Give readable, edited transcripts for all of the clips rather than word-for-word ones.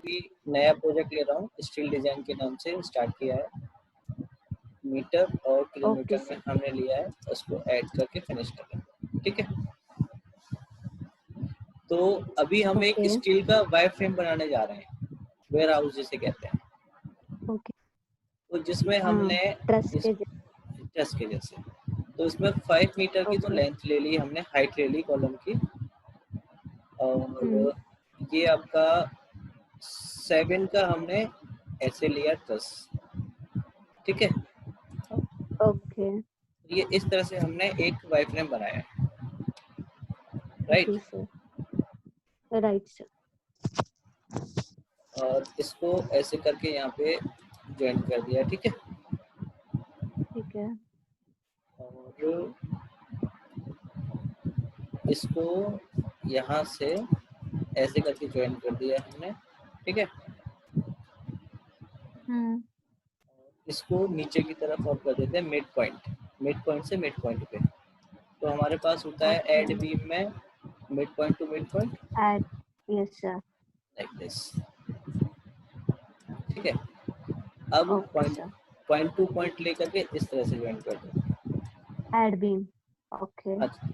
भी नया प्रोजेक्ट ले रहा हूँ, स्टील डिजाइन के नाम से स्टार्ट किया है। मीटर और किलोमीटर में हमने लिया है, उसको ऐड करके फिनिश करेंगे। ठीक है, तो अभी हम एक स्टील का वायर फ्रेम बनाने जा रहे हैं, वेयर हाउस जिसे कहते हैं। तो जिसमें हमने ट्रस के जैसे, तो इसमें 5 मीटर की तो लेंथ ले ली हमने, हाइट ले ली कॉलम की, और ये आपका 7 का हमने ऐसे लिया ट्रस। ठीक है, ओके, ये इस तरह से हमने एक वायर फ्रेम बनाया है। Right sir. और इसको ऐसे करके यहाँ पे ज्वाइन कर दिया। ठीक है, और इसको यहाँ से ऐसे करके ज्वाइन कर दिया हमने। ठीक है, इसको नीचे की तरफ और कर देते हैं मिड पॉइंट से मिड पॉइंट पे। तो हमारे पास होता है एड बीम में mid point two mid point, yes sir, like this. ठीक है, अब पॉइंट टू पॉइंट लेकर के इस तरह से ज्वाइन कर दो एड बीम। ओके, अच्छा,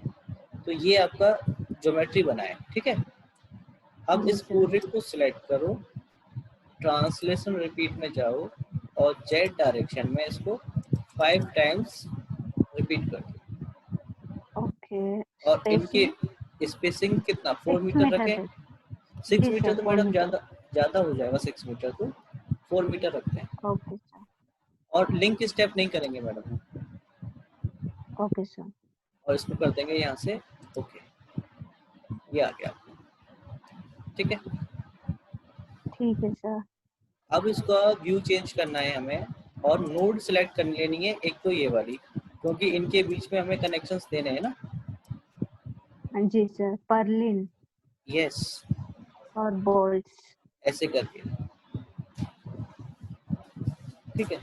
तो ये आपका ज्योमेट्री बना है। ठीक है, अब इस पूरे को सिलेक्ट करो, ट्रांसलेशन रिपीट में जाओ और जेड डायरेक्शन में इसको 5 टाइम्स रिपीट कर दो। और इनकी स्पेसिंग कितना 4 मीटर रखें। 6 मीटर तो मैडम ज्यादा हो जाएगा, 6 मीटर तो 4 मीटर रखते हैं। ओके सर, और लिंक स्टेप नहीं करेंगे मैडम। ओके सर, और इसको कर देंगे यहाँ से ओके, ये आ गया। ठीक है सर। अब इसका व्यू चेंज करना है हमें, और नोड सिलेक्ट कर लेनी है एक, तो ये वाली, क्योंकि इनके बीच में हमें कनेक्शंस देने हैं ना। जी सर, पर्लिन यस, और बोल्ट्स ऐसे करके। ठीक है,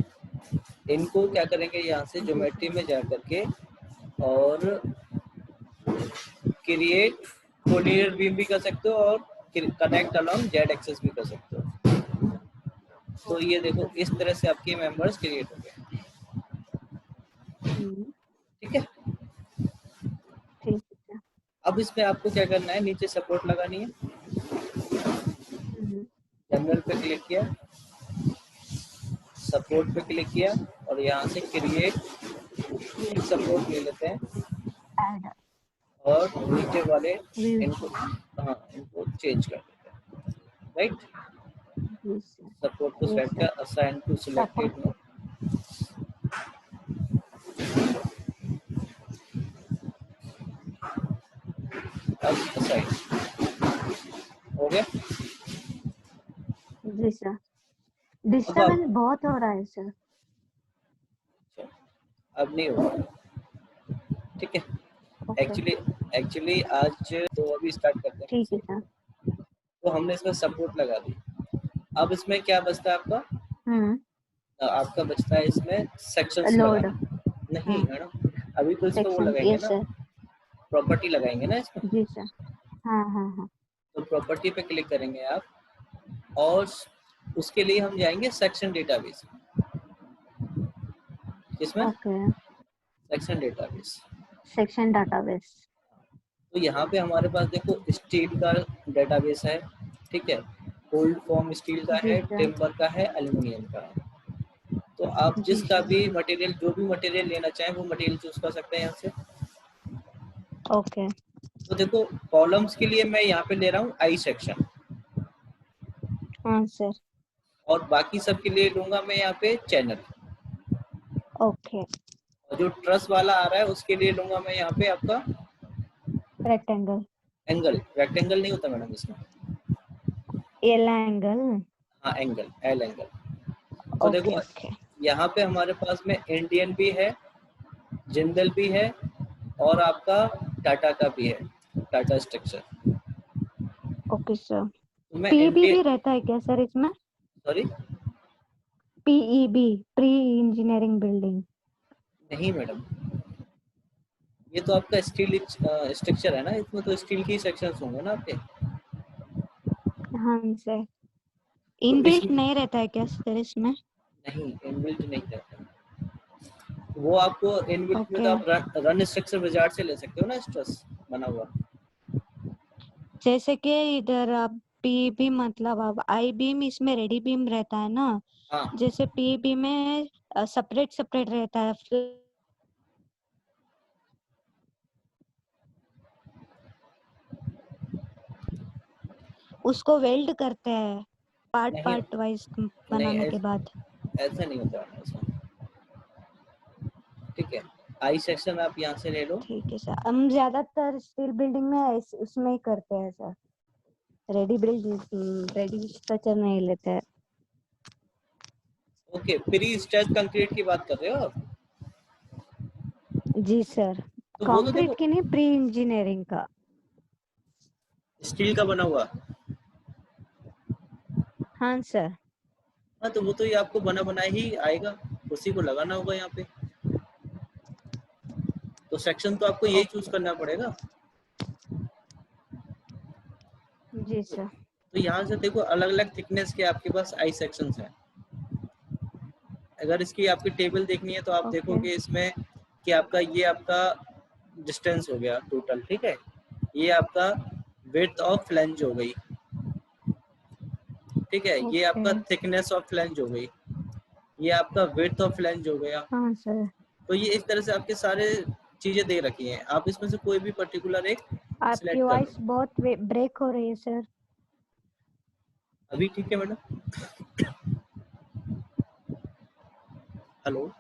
इनको क्या करेंगे, यहाँ से ज्योमेट्री में जा करके और क्रिएट कोलिनियर बीम भी कर सकते हो और कनेक्ट अलोंग जेड एक्सेस भी कर सकते हो। तो ये देखो इस तरह से आपके मेंबर्स क्रिएट हो गए। ठीक है, अब इसमें आपको क्या करना है, नीचे सपोर्ट लगानी है, जनरल पे क्लिक किया, सपोर्ट पे क्लिक किया और यहाँ से क्रिएट सपोर्ट ले लेते हैं और नीचे वाले इनको चेंज कर देते हैं। राइट, सपोर्ट को सेलेक्ट कर, असाइन टू सिलेक्टेड नो। अब असाइन हो गया। जी सर, डिस्टर्बेंस बहुत हो रहा है सर। अब नहीं होगा। ठीक है, एक्चुअली आज तो अभी स्टार्ट करते हैं। ठीक है सर। तो हमने इसमें सपोर्ट लगा दी। अब इसमें क्या बचता है आपका? आपका बचता है इसमें सेक्शंस लगाना। नहीं मैडम, अभी तो इसमें वो लगाएंगे ना, प्रॉपर्टी लगाएंगे ना इसमें। जी सर, हाँ। तो प्रॉपर्टी पे क्लिक करेंगे आप और उसके लिए हम जाएंगे सेक्शन डेटाबेस। इसमें सेक्शन डेटाबेस। तो यहाँ पे हमारे पास देखो स्टील का डेटाबेस है। ठीक है, कोल्ड फॉर्म स्टील का है, टिम्बर का है, एल्युमिनियम का है। तो आप जिसका भी मटेरियल, जो भी मटेरियल लेना चाहें वो मटेरियल चूज कर सकते हैं यहाँ से। ओके, तो देखो कॉलम्स के लिए मैं यहाँ पे ले रहा हूँ आई सेक्शन। हाँ सर। और बाकी सब के लिए लूंगा मैं यहाँ पे चैनल। ओके, और जो ट्रस वाला आ रहा है उसके लिए लूंगा मैं यहाँ पे आपका रेक्टेंगल। रेक्टेंगल नहीं होता मैडम इसमें, एल एंगल। हाँ एंगल, एल एंगल। तो देखो यहाँ पे हमारे पास में इंडियन भी है, जिंदल भी है और आपका टाटा का भी है, Tata structure. Okay sir. PEB भी रहता है क्या सर इसमें? Sorry, PEB, pre engineering building? नहीं मैडम, ये तो आपका स्टील स्ट्रक्चर है ना, इसमें तो स्टील की सेक्शंस होंगे ना आपके। हाँ सर। इनबिल्ट नहीं रहता है क्या सर इसमें? नहीं, इनबिल्ट नहीं रहता। वो आपको इनबिल्ट में तो ओके, आप रन स्ट्रक्चर विजार्ड से ले सकते हो ना, स्ट्रस बना हुआ। जैसे कि इधर अब पी भी मतलब अब आई बीम इसमें रेडी बीम रहता है ना, हाँ जैसे पी बी में सेपरेट सेपरेट रहता है, उसको वेल्ड करते हैं पार्ट नहीं पार्ट वाइज नहीं, बनाने के बाद। ऐसा नहीं होता है इसमें। ठीक है, आई सेक्शन आप यहाँ से ले लो। ठीक है सर, हम ज्यादातर स्टील बिल्डिंग में उसमें ही करते हैं सर, रेडी स्ट्रक्चर नहीं लेते हैं। ओके, प्री स्ट्रेच कंक्रीट की बात कर रहे हो आप? जी सर, तो वो तो कंक्रीट देखो की नहीं, प्री इंजीनियरिंग का। स्टील का बना हुआ। हाँ सर। हाँ, तो वो तो ये आपको बना बना ही आएगा, उसी को लगाना होगा यहाँ पे। तो सेक्शन तो आपको यही चूज ओके करना पड़ेगा। जी सर। तो यहाँ से देखो अलग अलग थिकनेस के आपके पास आई सेक्शंस हैं। अगर इसकी आपकी टेबल देखनी है तो आप ओके देखोगे इसमें कि आपका ये आपका डिस्टेंस हो गया टोटल, ठीक है। ये आपका विड्थ ऑफ फ्लैंज हो गई, ठीक है। ये ओके। आपका थिकनेस ऑफ फ्लैंज हो गई, ये आपका विड्थ ऑफ फ्लैंज हो गया। हाँ सर, तो ये इस तरह से आपके सारे चीजें दे रखी हैं, आप इसमें से कोई भी पर्टिकुलर एक आपकी सिलेक्ट कर वॉइस लो। बहुत ब्रेक हो रही है सर। अभी ठीक है मैडम? हेलो,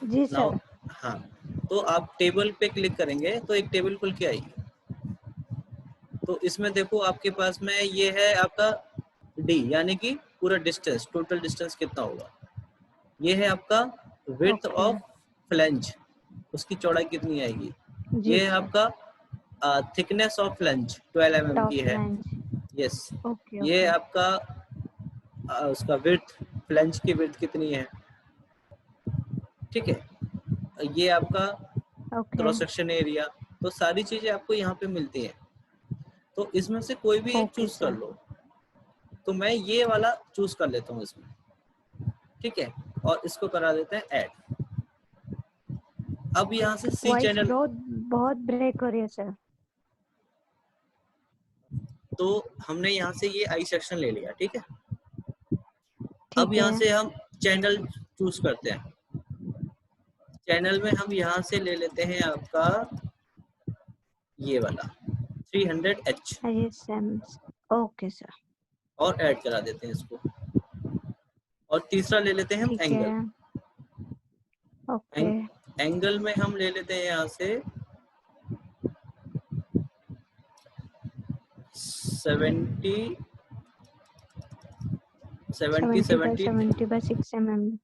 जी नाउ। सर। हाँ, तो आप टेबल पे क्लिक करेंगे तो एक टेबल खुल के आएगी। तो इसमें देखो आपके पास में ये है आपका डी, यानी कि पूरा डिस्टेंस, टोटल डिस्टेंस कितना होगा। ये है आपका विड्थ ओके ऑफ फ्लैंज, उसकी चौड़ाई कितनी आएगी। जी ये है सर। आपका thickness of flange 12 mm top की है। फ्लैंज। यस। ओके ये ओके आपका उसका विड्थ, फ्लैंज की विड्थ कितनी है, ठीक है। ये आपका ओके क्रॉस सेक्शन एरिया। तो सारी चीजें आपको यहाँ पे मिलती हैं। तो इसमें से कोई भी एक ओके चूज कर सर। लो। तो मैं ये वाला चूज कर लेता हूँ इसमें, ठीक है। और इसको करा देते हैं ऐड। अब यहाँ से सी वॉइस चैनल, बहुत बहुत ब्रेक हो रही है सर। तो हमने यहाँ से ये आई सेक्शन ले लिया, ठीक है। अब ठीक यहाँ है। से हम चैनल चूज करते हैं। चैनल में हम यहाँ से ले लेते हैं आपका ये वाला 300H ISM। Okay sir. और ऐड करा देते हैं इसको। और तीसरा ले लेते हैं हम ठीक एंगल। है। ओके एंगल में हम ले लेते हैं यहाँ से 70 70 70 बाय 70 70 बाय 6 mm।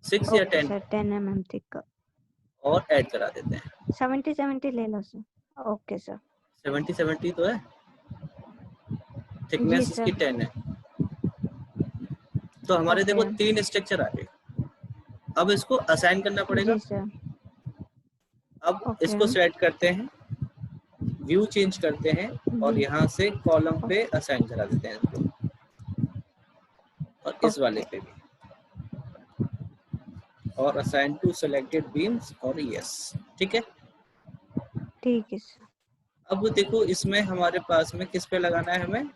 6 या ओके 10 सर, 10 mm थिक। और ऐड करा देते हैं। 70 70 ले लो सर। Okay sir. 70 70 तो है, जी थिकनेस इसकी सर। 10 है। तो हमारे ओके देखो 3 स्ट्रक्चर आ गए। अब इसको असाइन करना पड़ेगा। जी सर। अब ओके इसको सेलेक्ट करते हैं, व्यू चेंज करते हैं और जी। यहाँ से कॉलम पे असाइन करा देते हैं इसको। और इस वाले ओके पे भी, और असाइन टू सिलेक्टेड बीम्स और यस, ठीक है। ठीक है सर। अब देखो इसमें हमारे पास में किस पे लगाना है, हमें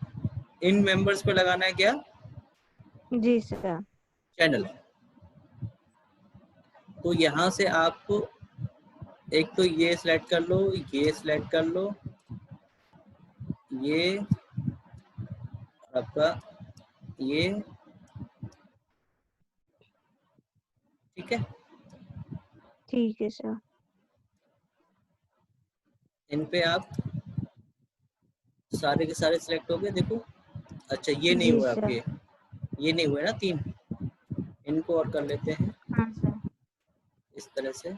इन मेंबर्स पे लगाना है क्या, जी सर। चैनल। तो यहाँ से आप एक तो ये सिलेक्ट कर लो, ये सिलेक्ट कर लो, ये आपका ये, ठीक है। ठीक है सर। इन पे आप सारे के सारे सिलेक्ट हो गए देखो। अच्छा, ये नहीं जी हुआ सर। आपके, ये नहीं हुए ना 3, इनको और कर लेते हैं हाँ सर। इस तरह से।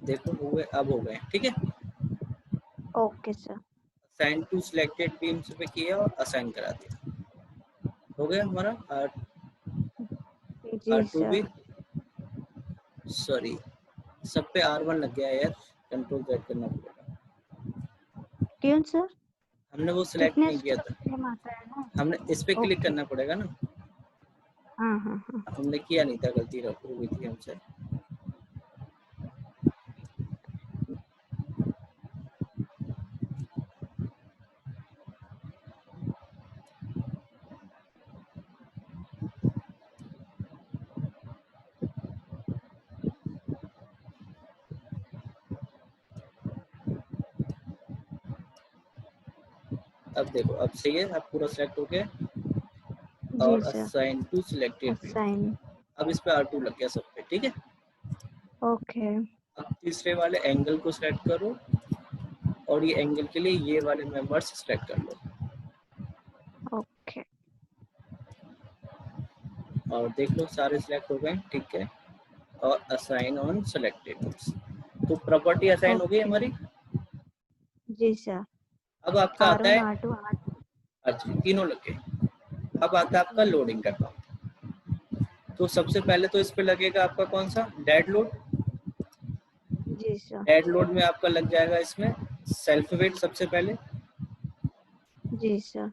देखो हुए, अब हो गए, ठीक है। Okay sir. Assign to selected beams पे किया और असाइन करा दिया, हो गया हमारा जी R2 सर। भी। सॉरी, सब पे R1 लग गया यार, कंट्रोल Z करना पड़ेगा। क्यों सर? हमने वो सिलेक्ट नहीं थिकनेस किया तो था, सेम आता है ना? हमने इस पे क्लिक ओके। करना पड़ेगा ना, हाँ हाँ हाँ। हमने किया नहीं था, गलती हो गई थी हमसे। अब देखो, अब सही है, अब पूरा सेलेक्ट हो गया। जी और sir. Assign to selected view, assign. अब इस पे R2 लग गया सब पे, ठीक है। ओके। अब तीसरे वाले एंगल को सिलेक्ट करो और ये एंगल के लिए ये वाले मेंबर्स सिलेक्ट कर लो ओके। और देख लो सारे सिलेक्ट हो गए, ठीक है। और असाइन ऑन सिलेक्टेड, तो प्रॉपर्टी असाइन हो गई ओके। हमारी। जी सर। अब आपका आता R1 है, R2 R। अच्छा तीनों लग गए। अब आता है आपका लोडिंग का काम। तो सबसे पहले तो इस पे लगेगा आपका कौन सा, डेड लोड। जी सर। डेड लोड में आपका लग जाएगा इसमें सेल्फ वेट सबसे पहले, जी सर।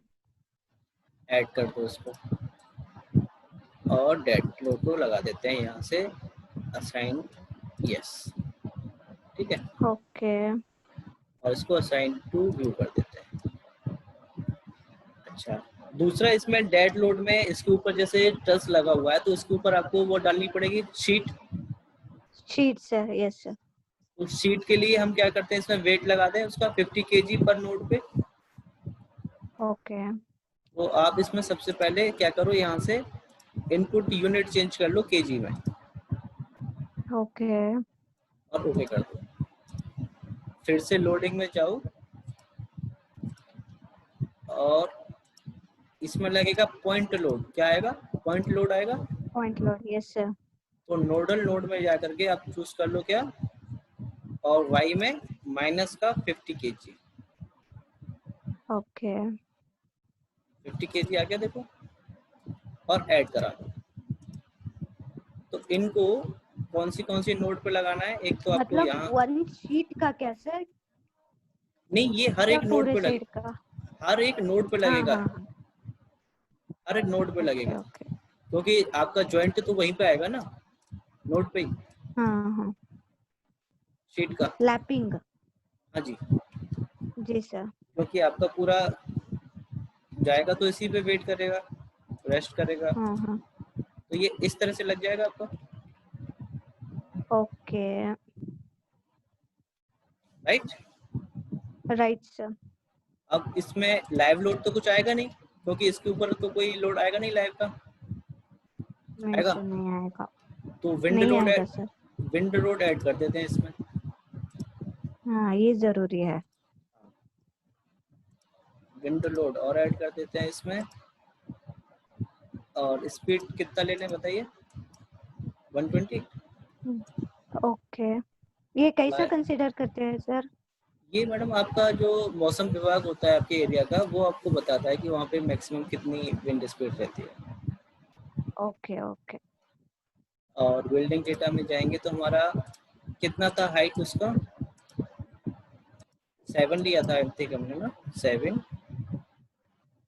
ऐड कर दो इसको और डेड लोड को लगा देते हैं यहाँ से असाइन, यस, ठीक है। ओके। और इसको असाइन टू व्यू कर देते हैं। अच्छा, दूसरा इसमें डेड लोड में इसके ऊपर जैसे ट्रस लगा हुआ है तो इसके ऊपर आपको वो डालनी पड़ेगी sheet. Sheet sir, yes sir. उस शीट के लिए हम क्या करते हैं, इसमें वेट लगा दें उसका 50 केजी पर नोड पे। ओके। तो आप इसमें सबसे पहले क्या करो, यहाँ से इनपुट यूनिट चेंज कर लो केजी में ओके। और ओके कर दो। फिर से लोडिंग में जाओ और इसमें लगेगा पॉइंट लोड, क्या आएगा, पॉइंट लोड आएगा। Point load, yes sir. तो नोडल नोड में जा करके आप चूज कर लो क्या, और वाई में माइनस का 50 केजी, ओके। 50 केजी आ गया देखो, और ऐड करा दो। तो इनको कौन सी नोड पे लगाना है, एक तो आपको मतलब यहाँ, वन शीट का क्या सर? नहीं ये हर या एक नोड पूरे पे शीट लगे, का? हर एक नोड पे हाँ लगेगा, हाँ हाँ। हर एक नोड पे ओके लगेगा, ओके। क्योंकि आपका जॉइंट तो वहीं पे आएगा ना, नोड पे ही, हाँ हाँ। शीट का। लैपिंग। हाँ जी, जी सर। क्योंकि आपका पूरा जाएगा तो इसी पे वेट करेगा, रेस्ट करेगा, हाँ हाँ। तो ये इस तरह से लग जाएगा आपका, ओके। राइट। Right sir. अब इसमें लाइव लोड तो कुछ आएगा नहीं, क्योंकि इसके ऊपर तो कोई लोड आएगा नहीं लाइव का, नहीं आएगा सर, नहीं आएगा। तो विंड नहीं लोड, आएगा सर। विंड लोड ऐड कर देते हैं इसमें। हाँ, ये जरूरी है। विंड लोड और ऐड कर देते हैं इसमें। और स्पीड कितना ले लें बताइए, 120। ओके। ये कैसा बाय, कंसिडर करते हैं सर? ये मैडम आपका जो मौसम विभाग होता है आपके एरिया का, वो आपको बताता है कि वहाँ पे मैक्सिमम कितनी विंड स्पीड रहती है। Okay okay. और बिल्डिंग डेटा में जाएंगे तो हमारा कितना था हाइट उसका, 7 लिया था आई थिंक हमने ना, 7।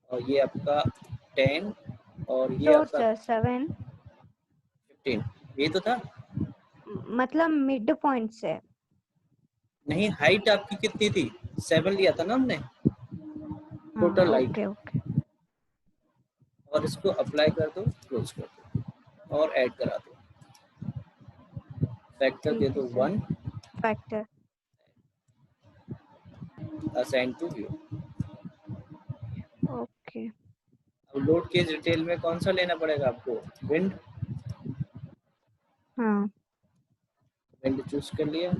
और ये आपका 10 और ये श्योर आपका सर, 7। 15, ये तो था। मतलब मिड पॉइंट से। नहीं, हाइट आपकी कितनी थी, 7 लिया था ना हमने, हाँ, टोटल हाइट। Okay okay. और इसको अप्लाई कर दो, क्लोज कर दो और ऐड करा दो, फैक्टर दे ठीक है दो sir. 1, factor. Assign to view. Okay. अब लोड केस डिटेल में कौन सा लेना पड़ेगा आपको, विंड, हाँ। विंड चूज कर लिया,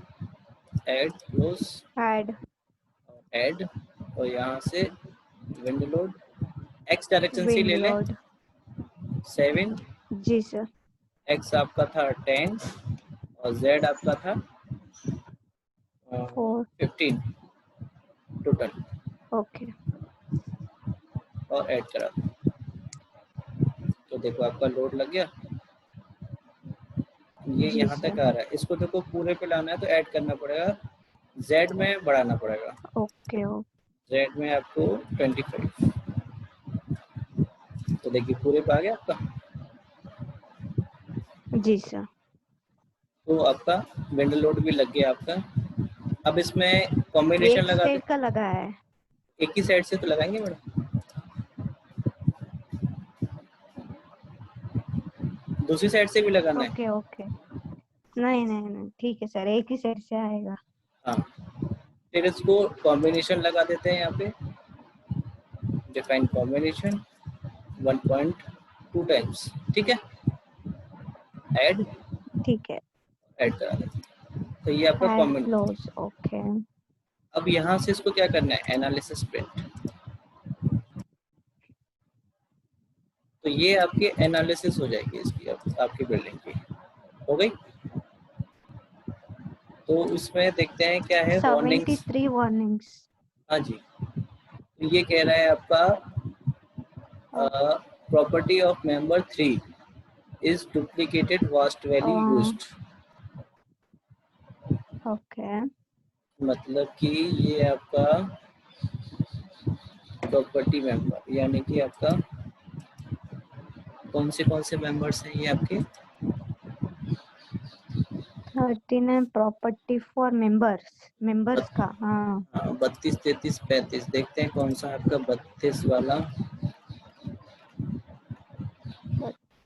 ऐड, क्लोज, ऐड। ऐड। और यहाँ से विंड लोड एक्स डायरेक्शन से विंड ले लें, लोड। 7, जी सर। एक्स आपका था 10 और जेड आपका था 4। 15 टोटल, ओके। और ऐड करा दो। तो देखो आपका लोड लग गया, ये जी यहाँ सर। तक आ रहा है, इसको देखो पूरे पे लाना है तो ऐड करना पड़ेगा, जेड में बढ़ाना पड़ेगा, ओके। ओ जेड में आपको 25। तो देखिए पूरे पे आ गया आपका। जी सर। तो आपका विंडो लोड भी लग गया आपका। अब इसमें कॉम्बिनेशन एक लगा दे। साइड का लगा है। एक ही साइड से तो लगाएंगे मैडम, दूसरी साइड से भी लगाना है। ओके ओके, नहीं नहीं नहीं, ठीक है सर, एक ही साइड से आएगा। हाँ, फिर इसको कॉम्बिनेशन लगा देते हैं यहाँ पे, डिफाइन कॉम्बिनेशन 1.2 टाइम्स, ठीक है। ऐड ठीक है। ऐड करा देते हैं। तो ये आपका ऐड कॉम्बिनेशन। Close, okay. अब यहाँ से इसको क्या करना है, एनालिसिस प्रिंट। तो ये आपकी एनालिसिस हो जाएगी इसकी, अब आपकी बिल्डिंग की हो गई। तो इसमें देखते हैं क्या है, वार्निंग्स। 73 वार्निंग्स। हाँ जी, तो ये कह रहा है आपका property of member 3 is duplicated vast value used. Okay. मतलब कि ये आपका प्रॉपर्टी मेंबर, यानी कि आपका कौन से मेंबर्स हैं ये आपके। 39 प्रॉपर्टी फॉर मेंबर्स, मेंबर्स का, हाँ। हाँ, 32, 33, 35, देखते हैं कौन सा आपका 32 वाला।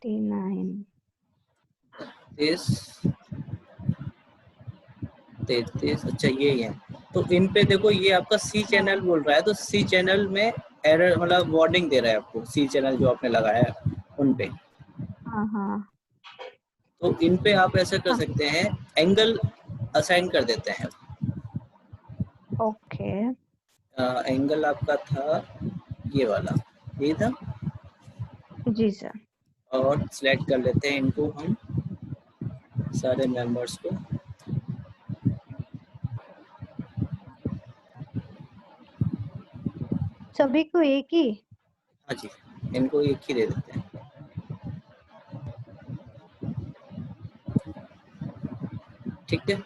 39। 33, 33, अच्छा ये है। तो इन पे देखो, ये आपका सी चैनल हाँ बोल रहा है, तो सी चैनल में एरर मतलब वार्निंग दे रहा है आपको, सी चैनल जो आपने लगाया है उन पे। हाँ हाँ तो इन पे आप ऐसा कर हाँ। सकते हैं, एंगल असाइन कर देते हैं। ओके। एंगल आपका था ये वाला, ये था। जी सर। और सिलेक्ट कर लेते हैं इनको हम सारे मेंबर्स को। सभी को एक ही। हाँ जी, इनको एक ही दे देते हैं, ठीक है।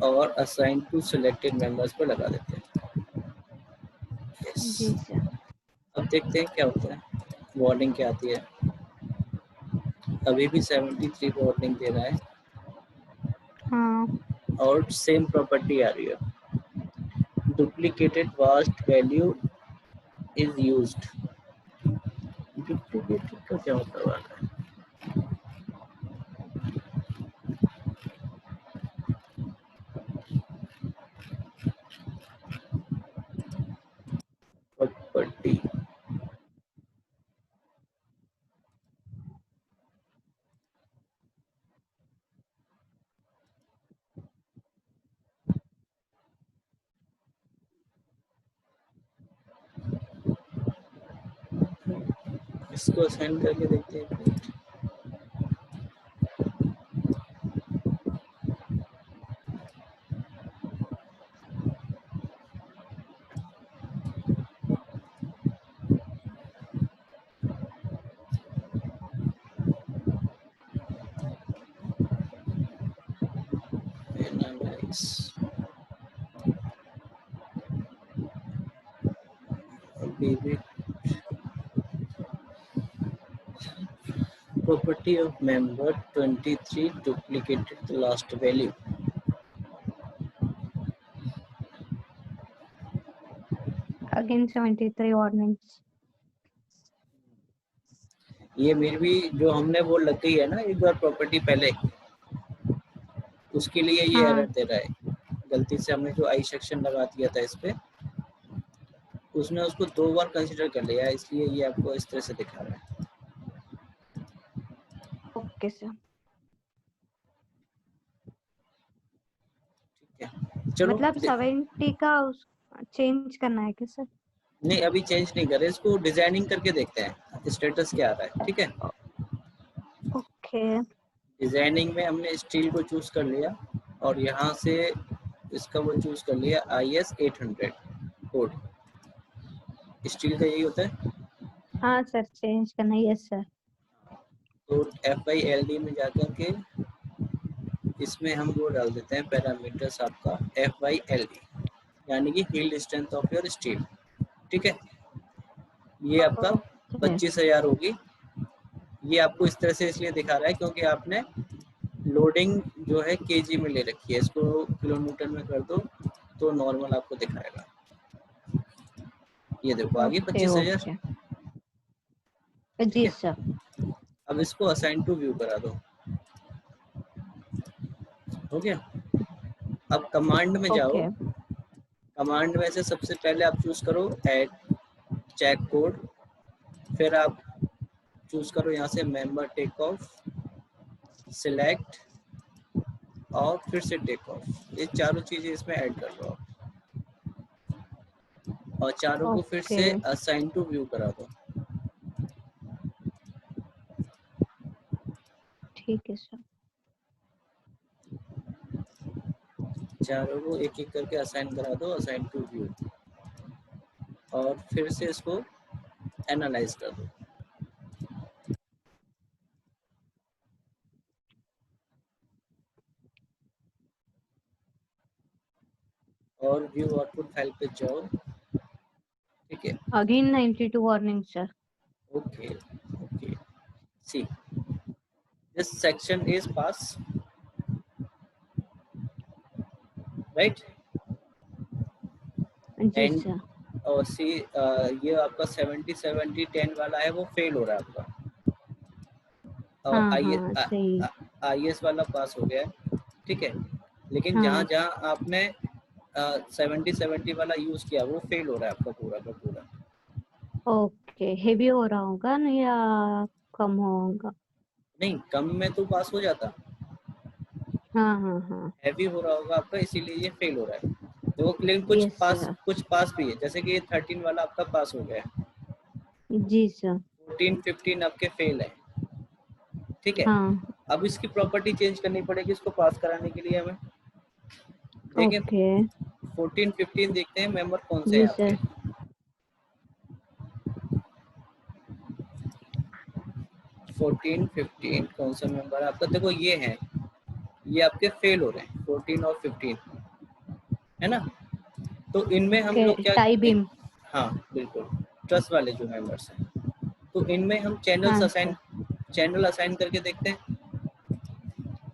और असाइन टू सिलेक्टेड मेंबर्स पर लगा देते हैं। जी यस। सर। अब देखते हैं क्या होता है, वार्निंग क्या आती है। अभी भी 73 वार्निंग दे रहा है हाँ। और सेम प्रॉपर्टी आ रही है, duplicated vast value is used. Duplicated का क्या मतलब आ रहा है। प्रॉपर्टी, इसको असाइन करके देखते हैं। एनालाइज, अभी भी property of member 23 duplicated the last value। Again 73 warnings. ये मेरी भी जो हमने वो लग गई है ना एक बार प्रॉपर्टी पहले, उसके लिए ये एरर हाँ दे रहा है। गलती से हमने जो आई सेक्शन लगा दिया था इस पे, उसने उसको 2 बार कंसीडर कर लिया, इसलिए ये आपको इस तरह से दिखा रहा है। Okay sir. ठीक है, चलो मतलब 70 का उस चेंज करना है क्या सर? नहीं अभी चेंज नहीं कर रहे, इसको डिजाइनिंग करके देखते हैं स्टेटस क्या आ रहा है, ठीक है। ओके। डिजाइनिंग में हमने स्टील को चूज कर लिया और यहाँ से इसका वो चूज कर लिया IS 800 कोड, स्टील का यही होता है। हाँ सर, चेंज करना है, यस सर। तो FILD में जाकर के इसमें हम वो डाल देते हैं पैरामीटर्स आपका FILD, यानी कि yield strength of your steel. ठीक है, ये आपका ओके 25,000 होगी। ये आपको इस तरह से इसलिए दिखा रहा है क्योंकि आपने लोडिंग जो है केजी में ले रखी है, इसको किलोमीटर में कर दो तो नॉर्मल आपको दिखाएगा। ये देखो आगे ओके 25,000। ओके ठीक जी है, सर। अब इसको असाइन टू व्यू करा दो। हो गया। अब कमांड में जाओ, ओके कमांड में से सबसे पहले आप चूज करो ऐड चेक कोड, फिर आप चूज करो यहाँ से मेंबर टेक ऑफ, सिलेक्ट और फिर से टेक ऑफ। ये चारों चीजें इसमें ऐड कर लो और चारों को फिर ओके से असाइन टू व्यू करा दो। ठीक है सर। चारों को एक एक करके असाइन करा दो, असाइन टू व्यू, और फिर से इसको एनालाइज कर दो। और व्यू आउटपुट फाइल पे जाओ। ठीक है, again 92 warning sir. Okay okay, see this section is pass, right, जी एंड सर। और सी ये आपका 70 70 10 वाला है वो फेल हो रहा है आपका। और हाँ हाँ सही। आई एस वाला पास हो गया है। ठीक है, लेकिन जहाँ हाँ जहाँ आपने 70 70 वाला यूज किया वो फेल हो रहा है आपका पूरा का पूरा। ओके, हेवी हो रहा होगा ना या कम होगा? नहीं, कम में तो पास हो जाता, हाँ हाँ हाँ। हैवी हो रहा होगा आपका, इसीलिए ये फेल हो रहा है। तो लेकिन यस सर। कुछ पास भी है, जैसे कि ये 13 वाला आपका पास हो गया है, जी सर। 14 15 आपके फेल है। ठीक है, हाँ अब इसकी प्रॉपर्टी चेंज करनी पड़ेगी इसको पास कराने के लिए हमें। देखें, ओके 14 15 देखते हैं मेंबर कौन से हैं जी आपके। सर। 14 15 कौन सा मेंबर है आपका? देखो ये है, ये आपके फेल हो रहे हैं 14 और 15, है ना। तो इनमें हम ओके लोग क्या, टाई बीम। हाँ बिल्कुल, ट्रस्ट वाले जो मेंबर्स हैं, तो इनमें हम हाँ सर। चैनल असाइन करके देखते हैं।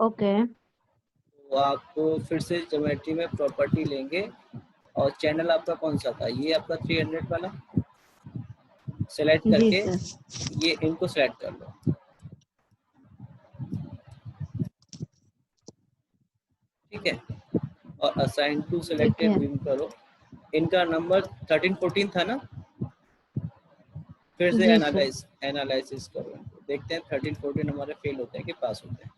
ओके तो आपको फिर से ज्योमेट्री में प्रॉपर्टी लेंगे और चैनल आपका कौन सा था, ये आपका 300 वाला, सेलेक्ट जी करके सर। ये इनको सेलेक्ट कर लो। ठीक है, और असाइन टू ठीक सिलेक्टेड है। बीम करो। इनका नंबर 13 14 था ना, फिर से जी सर। एनालिसिस करो इनको, देखते हैं 13 14 हमारे फेल होते हैं कि पास होते हैं।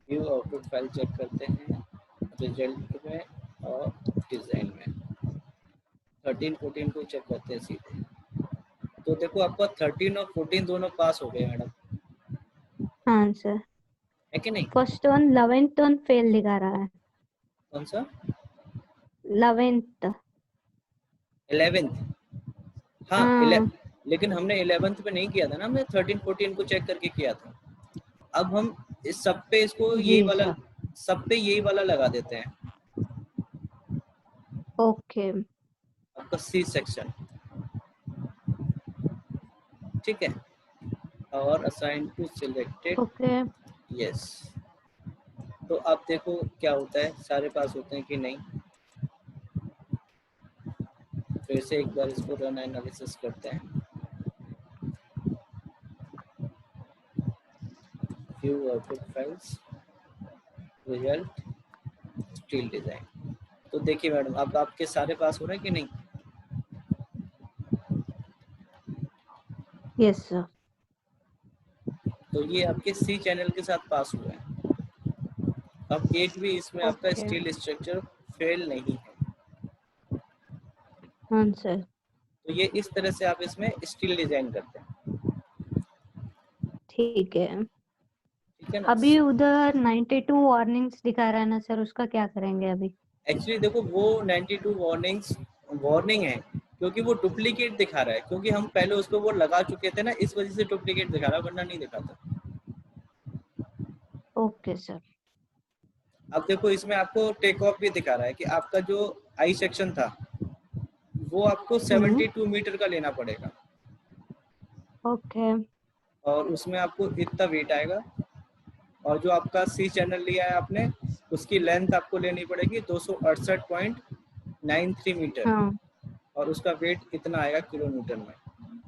व्यू आउटपुट फाइल चेक करते हैं रिजल्ट में और डिजाइन में, 13 14 को चेक करते हैं सीधे। तो देखो आपका 13 और 14 दोनों पास हो गए मैडम, हाँ सर। है कि नहीं। First one 11th one fail दिखा रहा है। कौन सा? 11th। 11th, हाँ हाँ लेकिन हमने 11th पे नहीं किया था ना, हमने 13 14 को चेक करके किया था। अब हम इस सब पे इसको जी यही वाला, सर। सब पे यही वाला लगा देते हैं, ओके आपका सी सेक्शन। ठीक है, और assign to selected, okay. Yes. तो अब देखो क्या होता है, सारे पास होते हैं कि नहीं। फिर से एक बार इसको रन एनालिसिस करते हैं। View output files, result, steel design. तो देखिए मैडम, अब आपके सारे पास हो रहे हैं कि नहीं। Yes sir. तो ये आपके सी चैनल के साथ पास हुआ है। अब एक भी इसमें आपका ओके स्टील स्ट्रक्चर फेल नहीं है। हाँ सर। तो ये इस तरह से आप इसमें स्टील डिजाइन करते हैं। ठीक है। ठीक है ना। अभी उधर 92 वार्निंग्स दिखा रहा है ना सर, उसका क्या करेंगे अभी? एक्चुअली देखो वो 92 वार्निंग है क्योंकि वो डुप्लीकेट दिखा रहा है, क्योंकि हम पहले उसको वो लगा चुके थे ना, इस वजह से डुप्लीकेट दिखा रहा है, वरना नहीं दिखाता। Okay sir. अब देखो इसमें आपको टेक ऑफ भी दिखा रहा है कि आपका जो आई सेक्शन था वो आपको 72 मीटर का लेना पड़ेगा। ओके और उसमें आपको इतना वेट आएगा। और जो आपका सी चैनल लिया है आपने, उसकी लेंथ आपको लेनी पड़ेगी 268.93 मीटर। हाँ और उसका वेट इतना आएगा किलोमीटर में।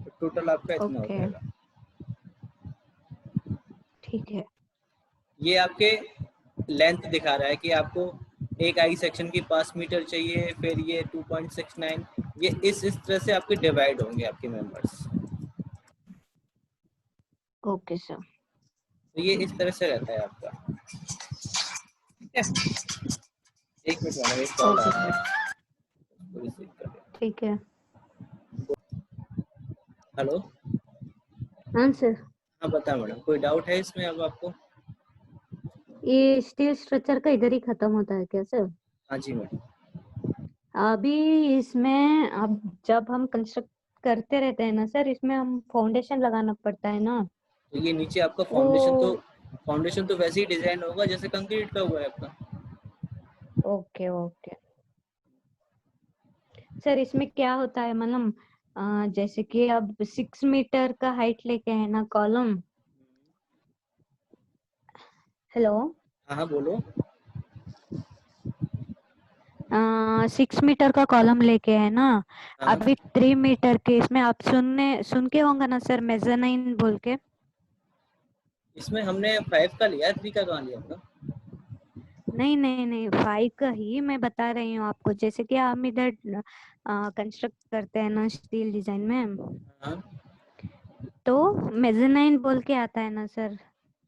तो टोटल आपका इतना हो ओके जाएगा। ठीक है। ये आपके लेंथ दिखा रहा है कि आपको एक आई सेक्शन की 5 मीटर चाहिए, फिर ये 2.69, ये इस तरह से आपके डिवाइड होंगे आपके मेंबर्स। Okay sir. तो ये इस तरह से रहता है आपका। ठीक है, एक मिनट मैडम, एक कॉल आ ओके रहा सर है, उसको रिसीव कर लें। ठीक है। हेलो, हाँ सर, हाँ बताओ मैडम, कोई डाउट है इसमें अब आपको? ये स्टील स्ट्रक्चर का इधर ही खत्म होता है क्या सर? हाँ जी मैडम। अभी इसमें अब जब हम कंस्ट्रक्ट करते रहते हैं ना सर, इसमें हम फाउंडेशन लगाना पड़ता है ना। तो ये नीचे आपका वो फाउंडेशन तो वैसे ही डिजाइन होगा जैसे कंक्रीट का हुआ है आपका। ओके ओके सर, इसमें क्या होता है मतलब जैसे कि अब 6 मीटर का हाइट लेके है ना कॉलम। हेलो, हाँ हाँ बोलो। 6 मीटर का कॉलम लेके है ना। हाँ, अभी 3 मीटर के इसमें आप सुन के होंगे ना सर, मेज़ानाइन बोल के। इसमें हमने 5 का लिया है, 3 का कहाँ लिया आपका? नहीं नहीं नहीं, 5 का ही मैं बता रही हूँ आपको। जैसे कि हम इधर कंस्ट्रक्ट करते हैं ना स्टील डिजाइन में, हाँ तो मेज़ानाइन बोल के आता है ना सर।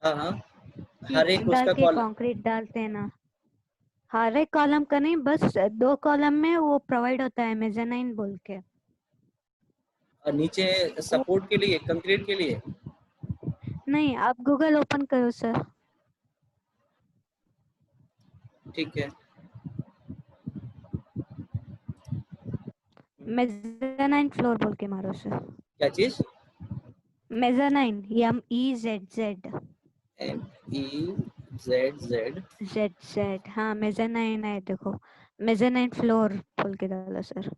हाँ हाँ, हर शीट्स एक डाल उसका के कॉल। कंक्रीट डालते हैं ना। हर एक कॉलम का नहीं, बस 2 कॉलम में वो प्रोवाइड होता है मेज़ानाइन बोल के। और नीचे वो सपोर्ट के लिए, कंक्रीट के लिए। नहीं, आप गूगल ओपन करो सर, ठीक है। मेज़ानाइन फ्लोर बोल के मारो सर। क्या चीज? Mezzanine, MEZZ MEZZ। ZZ, हाँ मेज़ानाइन है, देखो मेज़ानाइन फ्लोर बोल के डालो सर।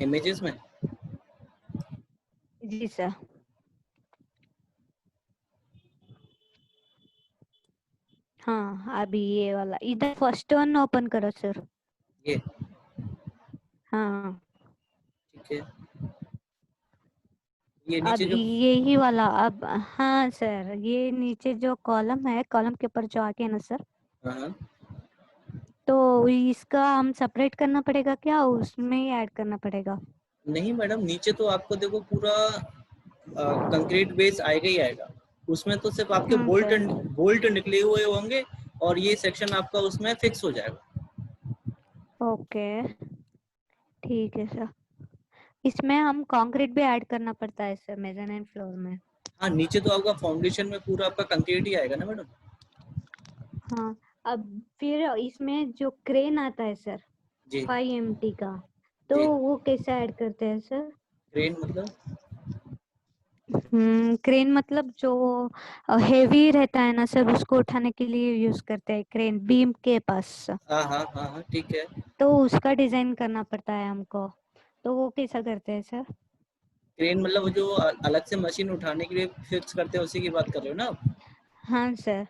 इमेजेस में। जी सर। हाँ, अभी ये वाला इधर फर्स्ट वन ओपन करो सर। ये हाँ, ठीक है। ये नीचे अब जो, यही वाला अब, हाँ सर, ये नीचे जो कॉलम है, कॉलम के ऊपर जो आके है ना सर, हाँ हाँ, तो इसका हम सेपरेट करना पड़ेगा क्या, उसमें ही ऐड करना पड़ेगा? नहीं मैडम, नीचे तो आपको देखो पूरा कंक्रीट बेस आएगा ही आएगा। उसमें तो सिर्फ आपके हाँ बोल्ट सर। बोल्ट निकले हुए होंगे, और ये सेक्शन आपका उसमें फिक्स हो जाएगा। ओके ठीक है सर। इसमें हम कंक्रीट भी ऐड करना पड़ता है सर मेज़ानाइन फ्लोर में? हाँ, नीचे तो आपका फाउंडेशन में पूरा आपका कंक्रीट ही आएगा ना मैडम। हाँ, अब फिर इसमें जो क्रेन आता है सर जी 5 MT का, तो जी। वो कैसे ऐड करते हैं सर? क्रेन मतलब? क्रेन मतलब जो हेवी रहता है ना सर, उसको उठाने के लिए यूज करते हैं क्रेन बीम के पास। हाँ हाँ हाँ हाँ, ठीक है। तो उसका डिजाइन करना पड़ता है हमको, तो वो कैसा करते हैं सर? क्रेन मतलब वो जो अलग से मशीन उठाने के लिए फिक्स करते हैं, उसी की बात कर रहे हो ना आप? हाँ सर।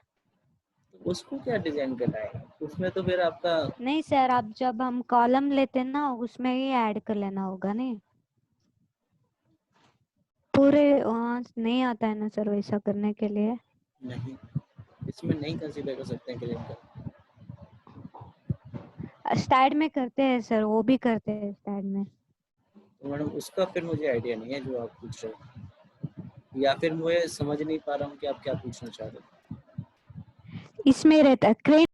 तो उसको क्या डिजाइन करना है उसमें, तो फिर आपका। नहीं सर, अब जब हम कॉलम लेते हैं ना, उसमें ही ऐड कर लेना होगा नहीं? पूरे वहाँ नहीं आता है ना सर वैसा करने के लिए? नहीं, इसमें नहीं कंसीडर कर सकते हैं क्रेन का। स्टार्ट में करते हैं सर, वो भी करते हैं स्टार्ट में। तो मैडम उसका फिर मुझे आइडिया नहीं है जो आप पूछ रहे हो, या फिर मुझे समझ नहीं पा रहा हूँ कि आप क्या पूछना चाह रहे हो। इसमें रहता है क्रेन